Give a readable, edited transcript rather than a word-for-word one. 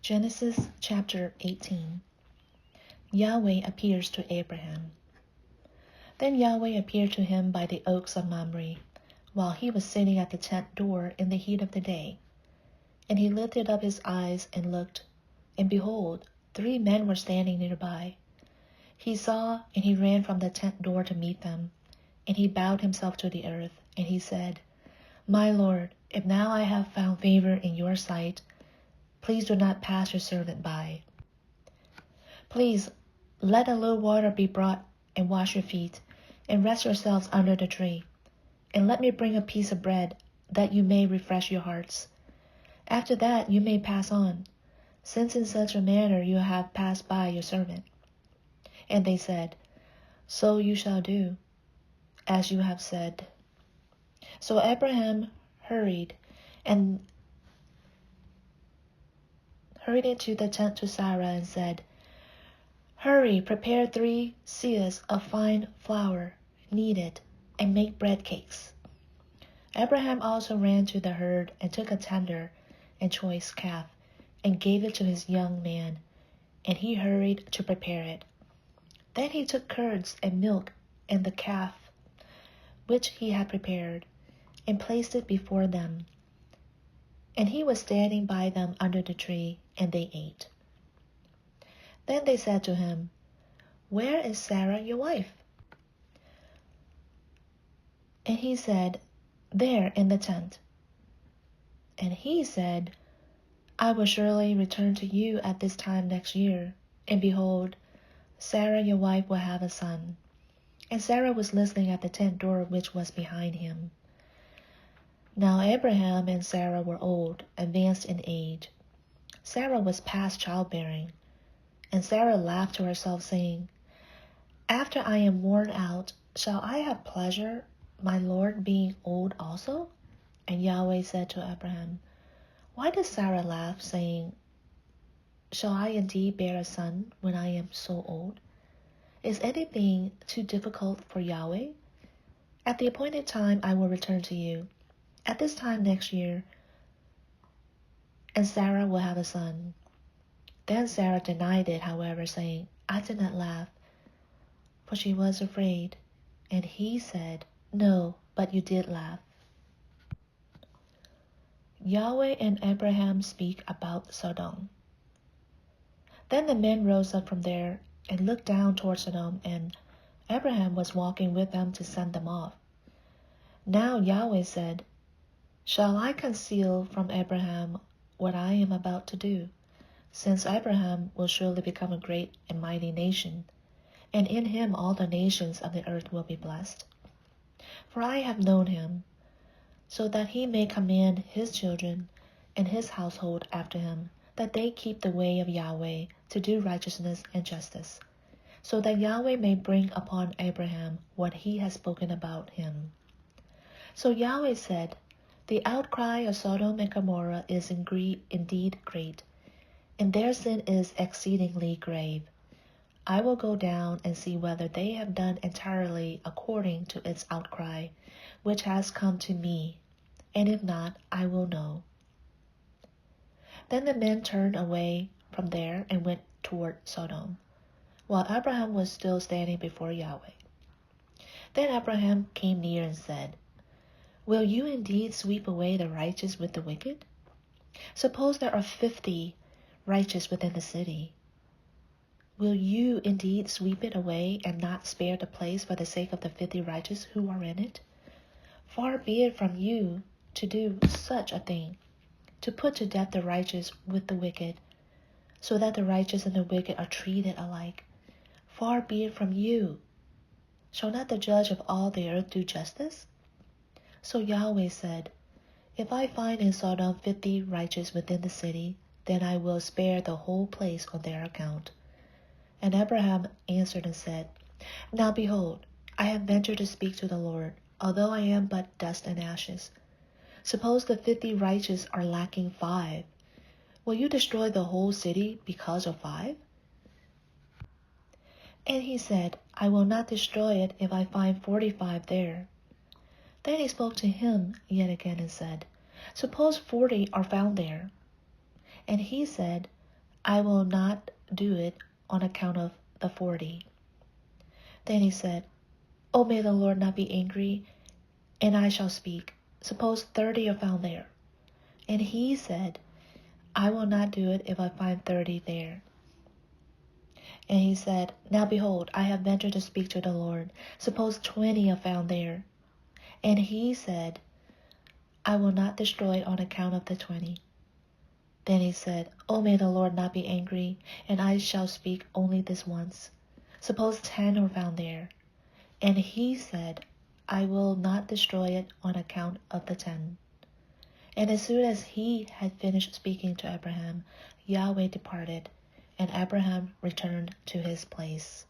Genesis chapter 18. Yahweh appears to Abraham. Then Yahweh appeared to him by the oaks of Mamre, while he was sitting at the tent door in the heat of the day. And he lifted up his eyes and looked, and behold, 3 men were standing nearby. He saw, and he ran from the tent door to meet them, and he bowed himself to the earth, and he said, My Lord, if now I have found favor in your sight, please do not pass your servant by. Please let a little water be brought and wash your feet, and rest yourselves under the tree. And let me bring a piece of bread, that you may refresh your hearts. After that you may pass on, since in such a manner you have passed by your servant. And they said, So you shall do, as you have said. So Abraham hurried into the tent to Sarah and said, Hurry, prepare 3 seahs of fine flour, knead it, and make bread cakes. Abraham also ran to the herd and took a tender and choice calf and gave it to his young man, and he hurried to prepare it. Then he took curds and milk and the calf which he had prepared, and placed it before them. And he was standing by them under the tree, and they ate. Then they said to him, Where is Sarah your wife? And he said, There in the tent. And he said, I will surely return to you at this time next year, and behold, Sarah your wife will have a son. And Sarah was listening at the tent door which was behind him. Now Abraham and Sarah were old, advanced in age. Sarah was past childbearing. And Sarah laughed to herself, saying, After I am worn out, shall I have pleasure, my Lord being old also? And Yahweh said to Abraham, Why does Sarah laugh, saying, Shall I indeed bear a son when I am so old? Is anything too difficult for Yahweh? At the appointed time I will return to you, at this time next year, and Sarah will have a son. Then Sarah denied it, however, saying, I did not laugh, for she was afraid. And he said, No, but you did laugh. Yahweh and Abraham speak about Sodom. Then the men rose up from there and looked down toward Sodom, and Abraham was walking with them to send them off. Now Yahweh said, Shall I conceal from Abraham what I am about to do? Since Abraham will surely become a great and mighty nation, and in him all the nations of the earth will be blessed. For I have known him, so that he may command his children and his household after him, that they keep the way of Yahweh to do righteousness and justice, so that Yahweh may bring upon Abraham what he has spoken about him. So Yahweh said, The outcry of Sodom and Gomorrah is indeed great, and their sin is exceedingly grave. I will go down and see whether they have done entirely according to its outcry, which has come to me, and if not, I will know. Then the men turned away from there and went toward Sodom, while Abraham was still standing before Yahweh. Then Abraham came near and said, Will you indeed sweep away the righteous with the wicked? Suppose there are 50 righteous within the city. Will you indeed sweep it away and not spare the place for the sake of the 50 righteous who are in it? Far be it from you to do such a thing, to put to death the righteous with the wicked, so that the righteous and the wicked are treated alike. Far be it from you. Shall not the judge of all the earth do justice? So Yahweh said, If I find in Sodom 50 righteous within the city, then I will spare the whole place on their account. And Abraham answered and said, Now behold, I have ventured to speak to the Lord, although I am but dust and ashes. Suppose the 50 righteous are lacking 5. Will you destroy the whole city because of 5? And he said, I will not destroy it if I find 45 there. Then he spoke to him yet again and said, Suppose 40 are found there. And he said, I will not do it on account of the 40. Then he said, Oh, may the Lord not be angry, and I shall speak. Suppose 30 are found there. And he said, I will not do it if I find 30 there. And he said, Now behold, I have ventured to speak to the Lord. Suppose 20 are found there. And he said, I will not destroy it on account of the 20. Then he said, Oh, may the Lord not be angry, and I shall speak only this once. Suppose 10 are found there. And he said, I will not destroy it on account of the 10. And as soon as he had finished speaking to Abraham, Yahweh departed, and Abraham returned to his place.